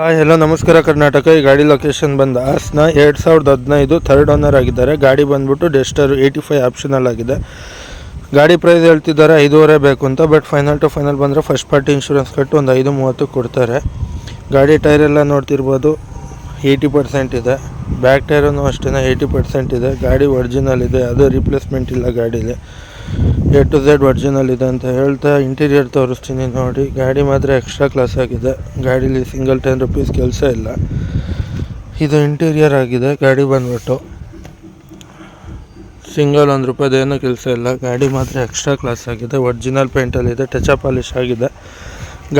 Hi hello ನಮಸ್ಕಾರ ಕರ್ನಾಟಕ. ಈ ಗಾಡಿ ಲೊಕೇಶನ್ ಬಂದು ಹಾಸನ. 2015 ಥರ್ಡ್ ಓನರ್ ಆಗಿದ್ದಾರೆ. ಗಾಡಿ ಬಂದ್ಬಿಟ್ಟು ಡೆಸ್ಟರ್ 85 ಆಪ್ಷನಲ್ ಆಗಿದೆ. ಗಾಡಿ ಪ್ರೈಸ್ ಹೇಳ್ತಿದ್ದಾರೆ 5.5 ಬೇಕು ಅಂತ. ಬಟ್ ಫೈನಲ್ ಟು ಫೈನಲ್ ಬಂದರೆ ಫಸ್ಟ್ ಪಾರ್ಟಿ ಇನ್ಶೂರೆನ್ಸ್ ಕಟ್ಟು ಒಂದು 5.30 ಕೊಡ್ತಾರೆ. ಗಾಡಿ ಟೈರ್ ಎಲ್ಲ ನೋಡ್ತಿರ್ಬೋದು 80% ಇದೆ. ಬ್ಯಾಕ್ ಟೈರನ್ನು ಅಷ್ಟೇ 80% ಇದೆ. ಗಾಡಿ ಒರಿಜಿನಲ್ ಇದೆ, ಯಾವುದೇ ರಿಪ್ಲೇಸ್ಮೆಂಟ್ ಇಲ್ಲ. ಗಾಡೀಲಿ A to Z ಒರಿಜಿನಲ್ ಇದೆ ಅಂತ ಹೇಳ್ತಾ ಇಂಟೀರಿಯರ್ ತೋರಿಸ್ತೀನಿ ನೋಡಿ. ಗಾಡಿ ಮಾತ್ರ ಎಕ್ಸ್ಟ್ರಾ ಕ್ಲಾಸ್ ಆಗಿದೆ. ಗಾಡೀಲಿ ಸಿಂಗಲ್ ₹10 ಕೆಲಸ ಇಲ್ಲ. ಇದು ಇಂಟೀರಿಯರ್ ಆಗಿದೆ. ಗಾಡಿ ಬಂದ್ಬಿಟ್ಟು ಸಿಂಗಲ್ ₹1 ಏನೂ ಕೆಲಸ ಇಲ್ಲ. ಗಾಡಿ ಮಾತ್ರ ಎಕ್ಸ್ಟ್ರಾ ಕ್ಲಾಸ್ ಆಗಿದೆ. ಒರಿಜಿನಲ್ ಪೇಂಟಲ್ಲಿದೆ, ಟಚ್ ಪಾಲಿಶ್ ಆಗಿದೆ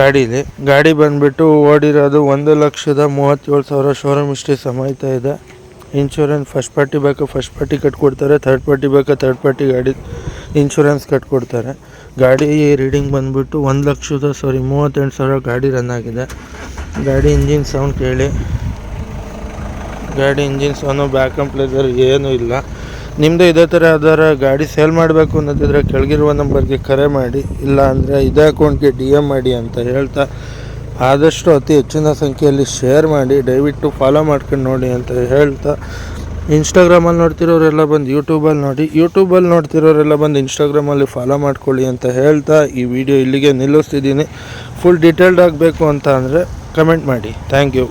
ಗಾಡೀಲಿ. ಗಾಡಿ ಬಂದುಬಿಟ್ಟು ಓಡಿರೋದು 1,37,000 ಶೋರೂಮ್ ಹಿಸ್ಟ್ರಿ ಸಮೇತ ಇದೆ. ಇನ್ಶೂರೆನ್ಸ್ ಫಸ್ಟ್ ಪಾರ್ಟಿ ಬೇಕಾ ಫಸ್ಟ್ ಪಾರ್ಟಿ ಕಟ್ಕೊಡ್ತಾರೆ, ಥರ್ಡ್ ಪಾರ್ಟಿ ಬೇಕಾ ಥರ್ಡ್ ಪಾರ್ಟಿ ಗಾಡಿ ಇನ್ಶೂರೆನ್ಸ್ ಕಟ್ಕೊಡ್ತಾರೆ. ಗಾಡಿ ರೀಡಿಂಗ್ ಬಂದುಬಿಟ್ಟು 1,38,000 ಗಾಡಿ ರನ್ ಆಗಿದೆ. ಗಾಡಿ ಇಂಜಿನ್ ಸೌಂಡ್ ಕೇಳಿ. ಗಾಡಿ ಇಂಜಿನ್ ಸೌಂಡು ಬ್ಯಾಕ್ ಕಂಪ್ಲೇಸರ್ ಏನೂ ಇಲ್ಲ. ನಿಮ್ಮದು ಇದೇ ಥರ ಯಾವ್ದಾರ ಗಾಡಿ ಸೇಲ್ ಮಾಡಬೇಕು ಅನ್ನೋದಿದ್ರೆ ಕೆಳಗಿರುವ ನಂಬರ್ಗೆ ಕರೆ ಮಾಡಿ, ಇಲ್ಲ ಅಂದರೆ ಇದೇ ಅಕೌಂಟ್ಗೆ DM ಮಾಡಿ ಅಂತ ಹೇಳ್ತಾ ಆದಷ್ಟು ಅತಿ ಹೆಚ್ಚಿನ ಸಂಖ್ಯೆಯಲ್ಲಿ ಶೇರ್ ಮಾಡಿ, ದಯವಿಟ್ಟು ಫಾಲೋ ಮಾಡ್ಕೊಂಡು ನೋಡಿ ಅಂತ ಹೇಳ್ತಾ, ಇನ್ಸ್ಟಾಗ್ರಾಮಲ್ಲಿ ನೋಡ್ತಿರೋರೆಲ್ಲ ಬಂದು ಯೂಟ್ಯೂಬಲ್ಲಿ ನೋಡಿ, ಯೂಟ್ಯೂಬಲ್ಲಿ ನೋಡ್ತಿರೋರೆಲ್ಲ ಬಂದು ಇನ್ಸ್ಟಾಗ್ರಾಮಲ್ಲಿ ಫಾಲೋ ಮಾಡ್ಕೊಳ್ಳಿ ಅಂತ ಹೇಳ್ತಾ ಈ ವಿಡಿಯೋ ಇಲ್ಲಿಗೆ ನಿಲ್ಲಿಸ್ತಿದ್ದೀನಿ. ಫುಲ್ ಡೀಟೇಲ್ಡ್ ಆಗಬೇಕು ಅಂತ ಅಂದರೆ ಕಮೆಂಟ್ ಮಾಡಿ. Thank you.